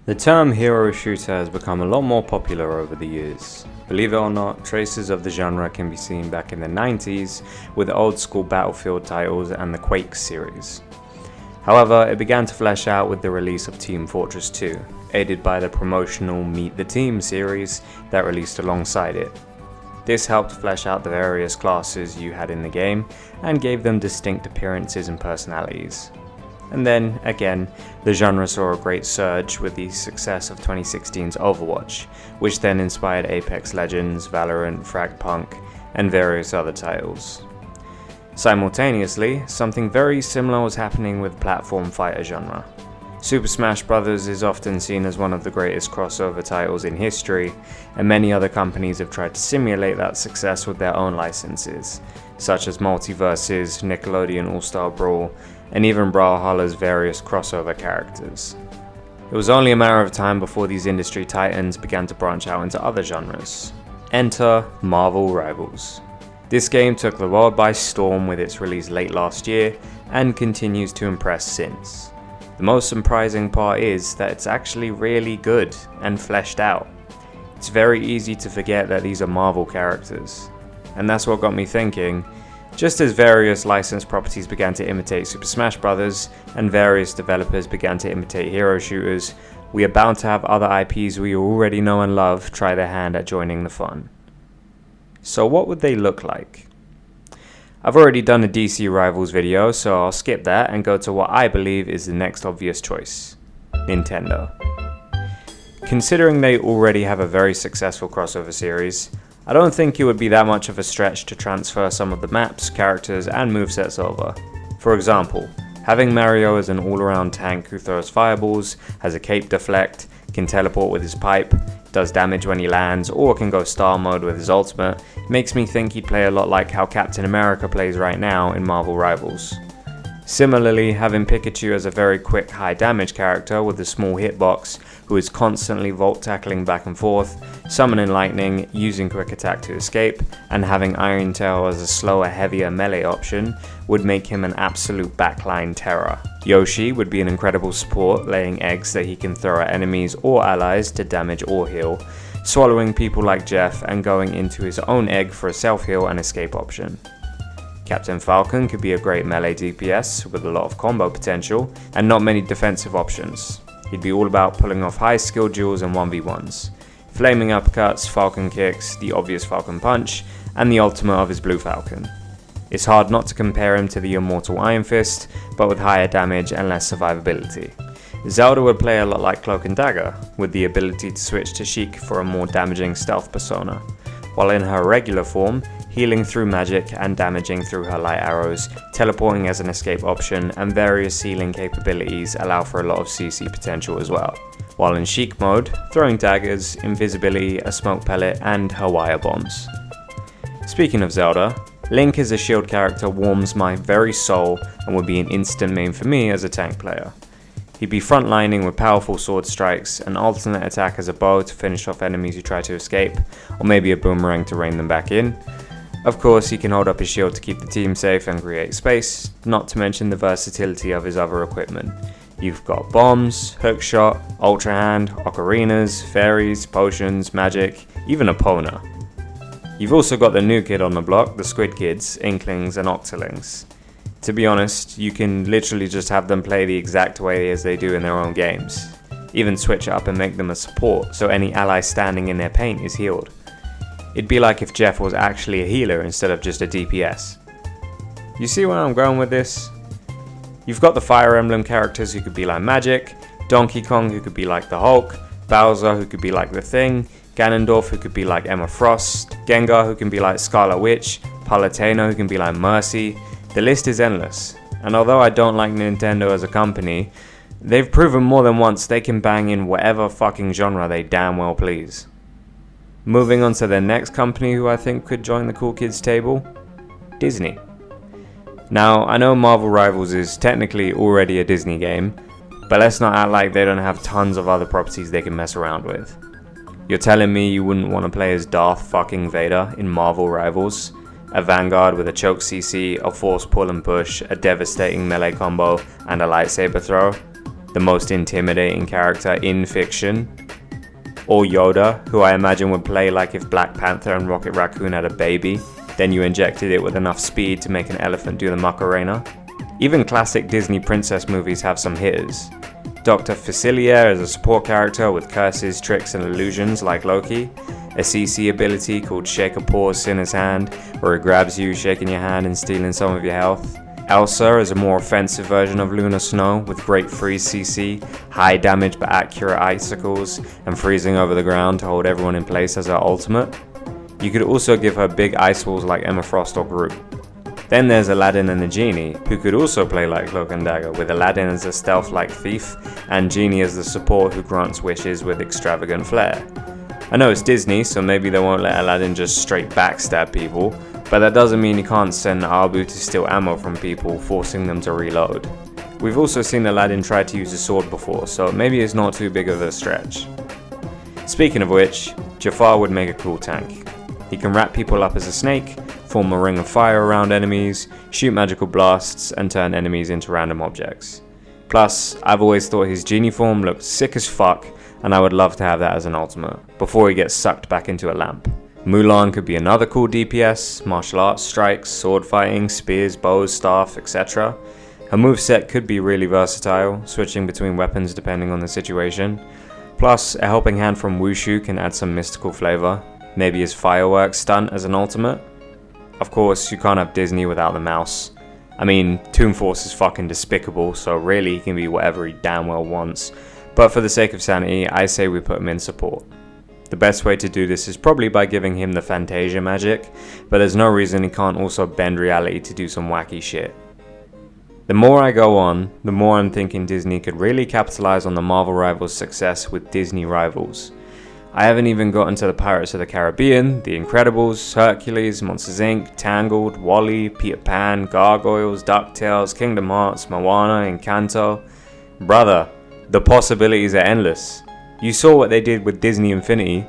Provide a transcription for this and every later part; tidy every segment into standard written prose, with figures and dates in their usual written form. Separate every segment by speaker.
Speaker 1: The term hero shooter has become a lot more popular over the years. Believe it or not, traces of the genre can be seen back in the 90s with old school Battlefield titles and the Quake series. However, it began to flesh out with the release of Team Fortress 2, aided by the promotional Meet the Team series that released alongside it. This helped flesh out the various classes you had in the game and gave them distinct appearances and personalities. And then, again, the genre saw a great surge with the success of 2016's Overwatch, which then inspired Apex Legends, Valorant, Fragpunk, and various other titles. Simultaneously, something very similar was happening with platform fighter genre. Super Smash Bros. Is often seen as one of the greatest crossover titles in history, and many other companies have tried to simulate that success with their own licenses, such as Multiverses, Nickelodeon All-Star Brawl, and even Brawlhalla's various crossover characters. It was only a matter of time before these industry titans began to branch out into other genres. Enter Marvel Rivals. This game took the world by storm with its release late last year and continues to impress since. The most surprising part is that it's actually really good and fleshed out. It's very easy to forget that these are Marvel characters. And that's what got me thinking, just as various licensed properties began to imitate Super Smash Bros. And various developers began to imitate hero shooters, we are bound to have other IPs we already know and love try their hand at joining the fun. So what would they look like? I've already done a DC Rivals video, so I'll skip that and go to what I believe is the next obvious choice: Nintendo. Considering they already have a very successful crossover series, I don't think it would be that much of a stretch to transfer some of the maps, characters, and movesets over. For example, having Mario as an all-around tank who throws fireballs, has a cape deflect, can teleport with his pipe, does damage when he lands, or can go star mode with his ultimate, makes me think he'd play a lot like how Captain America plays right now in Marvel Rivals. Similarly, having Pikachu as a very quick high damage character with a small hitbox who is constantly vault tackling back and forth, summoning lightning, using quick attack to escape, and having Iron Tail as a slower, heavier melee option would make him an absolute backline terror. Yoshi would be an incredible support, laying eggs that he can throw at enemies or allies to damage or heal, swallowing people like Jeff and going into his own egg for a self-heal and escape option. Captain Falcon could be a great melee DPS with a lot of combo potential and not many defensive options. He'd be all about pulling off high skill duels and 1v1s, flaming uppercuts, Falcon kicks, the obvious Falcon punch, and the ultimate of his Blue Falcon. It's hard not to compare him to the immortal Iron Fist, but with higher damage and less survivability. Zelda would play a lot like Cloak and Dagger, with the ability to switch to Sheik for a more damaging stealth persona, while in her regular form, healing through magic and damaging through her light arrows, teleporting as an escape option, and various healing capabilities allow for a lot of CC potential as well. While in Sheik mode, throwing daggers, invisibility, a smoke pellet, and her wire bombs. Speaking of Zelda, Link as a shield character warms my very soul and would be an instant main for me as a tank player. He'd be frontlining with powerful sword strikes, an alternate attack as a bow to finish off enemies who try to escape, or maybe a boomerang to rein them back in. Of course, he can hold up his shield to keep the team safe and create space, not to mention the versatility of his other equipment. You've got bombs, hookshot, ultra hand, ocarinas, fairies, potions, magic, even a Pona. You've also got the new kid on the block, the Squid Kids, Inklings and Octolings. To be honest, you can literally just have them play the exact way as they do in their own games. Even switch it up and make them a support, so any ally standing in their paint is healed. It'd be like if Jeff was actually a healer instead of just a DPS. You see where I'm going with this? You've got the Fire Emblem characters who could be like Magic, Donkey Kong who could be like the Hulk, Bowser who could be like the Thing, Ganondorf who could be like Emma Frost, Gengar who can be like Scarlet Witch, Palutena who can be like Mercy. The list is endless, and although I don't like Nintendo as a company, they've proven more than once they can bang in whatever fucking genre they damn well please. Moving on to the next company who I think could join the cool kids table, Disney. Now, I know Marvel Rivals is technically already a Disney game, but let's not act like they don't have tons of other properties they can mess around with. You're telling me you wouldn't want to play as Darth fucking Vader in Marvel Rivals? A Vanguard with a choke CC, a force pull and push, a devastating melee combo, and a lightsaber throw? the most intimidating character in fiction. Or Yoda, who I imagine would play like if Black Panther and Rocket Raccoon had a baby, then you injected it with enough speed to make an elephant do the Macarena. Even classic Disney princess movies have some hitters. Dr. Facilier is a support character with curses, tricks and illusions like Loki. A CC ability called Shake a Paw's in his hand, where it grabs you, shaking your hand and stealing some of your health. Elsa is a more offensive version of Lunar Snow with great freeze CC, high damage but accurate icicles, and freezing over the ground to hold everyone in place as her ultimate. You could also give her big ice walls like Emma Frost or Groot. Then there's Aladdin and the Genie, who could also play like Cloak and Dagger, with Aladdin as a stealth-like thief, and Genie as the support who grants wishes with extravagant flair. I know it's Disney, so maybe they won't let Aladdin just straight backstab people, but that doesn't mean you can't send Abu to steal ammo from people, forcing them to reload. We've also seen Aladdin try to use a sword before, so maybe it's not too big of a stretch. Speaking of which, Jafar would make a cool tank. He can wrap people up as a snake, form a ring of fire around enemies, shoot magical blasts, and turn enemies into random objects. Plus, I've always thought his genie form looked sick as fuck, and I would love to have that as an ultimate, before he gets sucked back into a lamp. Mulan could be another cool DPS, martial arts strikes, sword fighting, spears, bows, staff, etc. Her moveset could be really versatile, switching between weapons depending on the situation. Plus, a helping hand from Wushu can add some mystical flavor, maybe his fireworks stunt as an ultimate. Of course, you can't have Disney without the mouse. I mean, Toon Force is fucking despicable, so really he can be whatever he damn well wants. But for the sake of sanity, I say we put him in support. The best way to do this is probably by giving him the Fantasia magic, but there's no reason he can't also bend reality to do some wacky shit. The more I go on, the more I'm thinking Disney could really capitalize on the Marvel Rivals' success with Disney Rivals. I haven't even gotten to the Pirates of the Caribbean, The Incredibles, Hercules, Monsters Inc., Tangled, WALL-E, Peter Pan, Gargoyles, DuckTales, Kingdom Hearts, Moana, Encanto. Brother, the possibilities are endless. You saw what they did with Disney Infinity.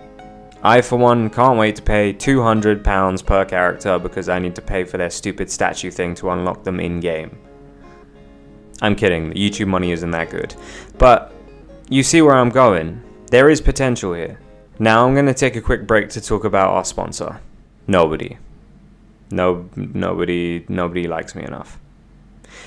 Speaker 1: I, for one, can't wait to pay £200 per character because I need to pay for their stupid statue thing to unlock them in-game. I'm kidding, the YouTube money isn't that good. But you see where I'm going. There is potential here. Now I'm going to take a quick break to talk about our sponsor. Nobody. Nobody likes me enough.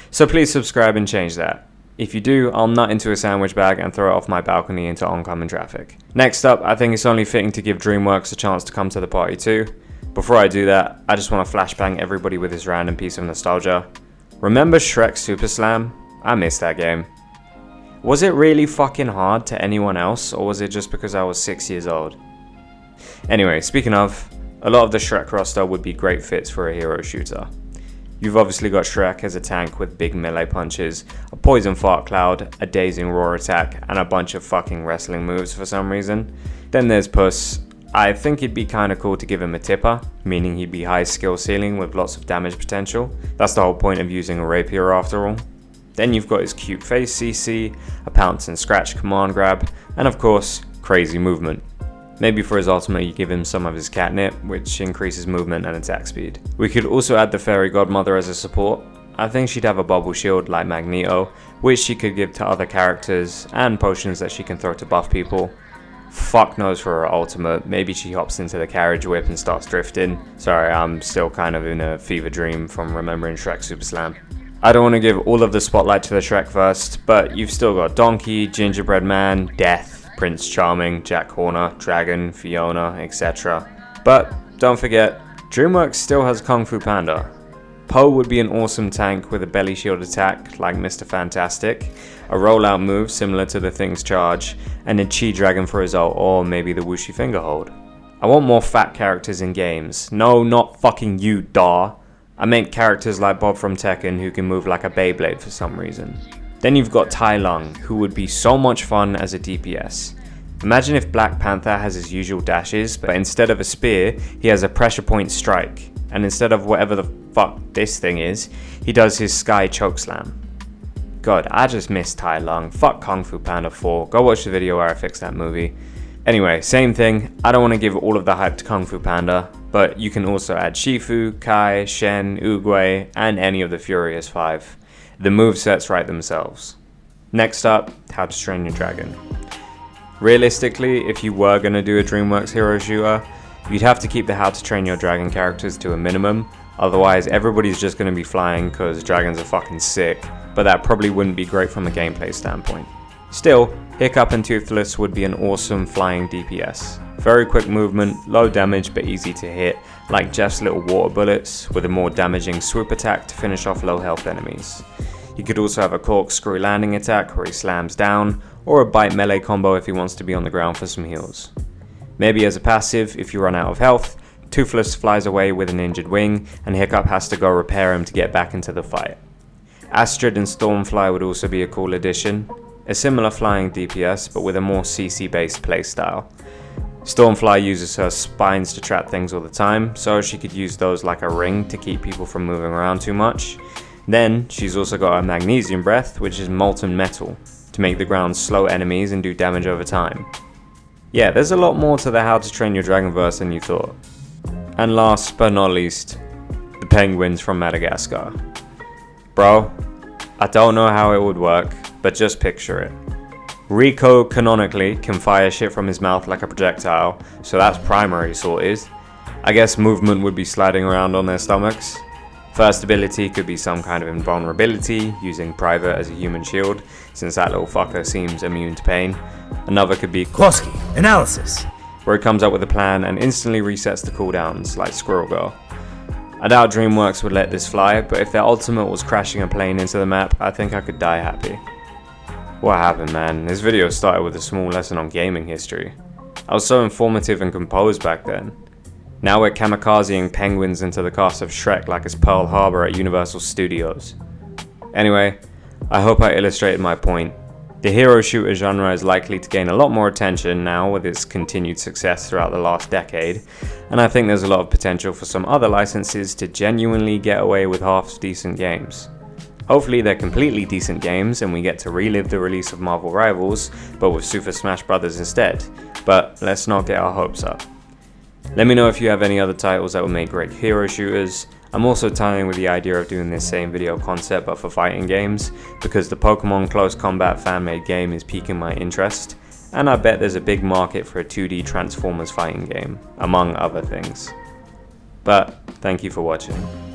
Speaker 1: So please subscribe and change that. If you do, I'll nut into a sandwich bag and throw it off my balcony into oncoming traffic. Next up, I think it's only fitting to give Dreamworks a chance to come to the party too. Before I do that, I just want to flashbang everybody with this random piece of nostalgia. Remember Shrek Super Slam? I miss that game. Was it really fucking hard to anyone else, or was it just because I was 6 years old? Anyway, speaking of, a lot of the Shrek roster would be great fits for a hero shooter. You've obviously got Shrek as a tank with big melee punches, a poison fart cloud, a dazing roar attack, and a bunch of fucking wrestling moves for some reason. Then there's Puss. I think it'd be kinda cool to give him a tipper, meaning he'd be high skill ceiling with lots of damage potential. That's the whole point of using a rapier after all. Then you've got his cute face CC, a pounce and scratch command grab, and of course, crazy movement. Maybe for his ultimate you give him some of his catnip, which increases movement and attack speed. We could also add the fairy godmother as a support. I think she'd have a bubble shield like Magneto, which she could give to other characters, and potions that she can throw to buff people. Fuck knows for her ultimate, maybe she hops into the carriage whip and starts drifting. Sorry, I'm still kind of in a fever dream from remembering Shrek Super Slam. I don't want to give all of the spotlight to the Shrek first, but you've still got Donkey, Gingerbread Man, Death, Prince Charming, Jack Horner, Dragon, Fiona, etc. But don't forget, Dreamworks still has Kung Fu Panda. Po would be an awesome tank with a belly shield attack like Mr. Fantastic, a rollout move similar to the Thing's charge, and a Chi Dragon for his ult, or maybe the Wushy Finger Hold. I want more fat characters in games. No, not fucking you, Dar. I meant characters like Bob from Tekken who can move like a Beyblade for some reason. Then you've got Tai Lung, who would be so much fun as a DPS. Imagine if Black Panther has his usual dashes, but instead of a spear, he has a pressure point strike. And instead of whatever the fuck this thing is, he does his sky chokeslam. God, I just miss Tai Lung. Fuck Kung Fu Panda 4. Go watch the video where I fixed that movie. Anyway, same thing. I don't want to give all of the hype to Kung Fu Panda, but you can also add Shifu, Kai, Shen, Oogway, and any of the Furious 5. The movesets write themselves. Next up, How to Train Your Dragon. Realistically, if you were going to do a Dreamworks hero shooter, you'd have to keep the How to Train Your Dragon characters to a minimum, otherwise everybody's just going to be flying because dragons are fucking sick, but that probably wouldn't be great from a gameplay standpoint. Still, Hiccup and Toothless would be an awesome flying DPS. Very quick movement, low damage but easy to hit, like Jeff's little water bullets, with a more damaging swoop attack to finish off low health enemies. He could also have a corkscrew landing attack where he slams down, or a bite melee combo if he wants to be on the ground for some heals. Maybe as a passive, if you run out of health, Toothless flies away with an injured wing, and Hiccup has to go repair him to get back into the fight. Astrid and Stormfly would also be a cool addition, a similar flying DPS but with a more CC based playstyle. Stormfly uses her spines to trap things all the time, so she could use those like a ring to keep people from moving around too much. Then, she's also got her Magnesium Breath, which is molten metal, to make the ground slow enemies and do damage over time. Yeah, there's a lot more to the How to Train Your Dragon verse than you thought. And last but not least, the penguins from Madagascar. Bro, I don't know how it would work, but just picture it. Rico canonically can fire shit from his mouth like a projectile, so that's primary sorted. I guess movement would be sliding around on their stomachs. First ability could be some kind of invulnerability, using Private as a human shield, since that little fucker seems immune to pain. Another could be
Speaker 2: Kloski, analysis,
Speaker 1: where he comes up with a plan and instantly resets the cooldowns, like Squirrel Girl. I doubt Dreamworks would let this fly, but if their ultimate was crashing a plane into the map, I think I could die happy. What happened, man? This video started with a small lesson on gaming history. I was so informative and composed back then. Now we're kamikazing penguins into the cast of Shrek like it's Pearl Harbor at Universal Studios. Anyway, I hope I illustrated my point. The hero shooter genre is likely to gain a lot more attention now with its continued success throughout the last decade, and I think there's a lot of potential for some other licenses to genuinely get away with half-decent games. Hopefully they're completely decent games and we get to relive the release of Marvel Rivals, but with Super Smash Bros. Instead, but let's not get our hopes up. Let me know if you have any other titles that would make great hero shooters. I'm also toying with the idea of doing this same video concept but for fighting games, because the Pokemon Close Combat fan-made game is piquing my interest, and I bet there's a big market for a 2D Transformers fighting game, among other things. But thank you for watching.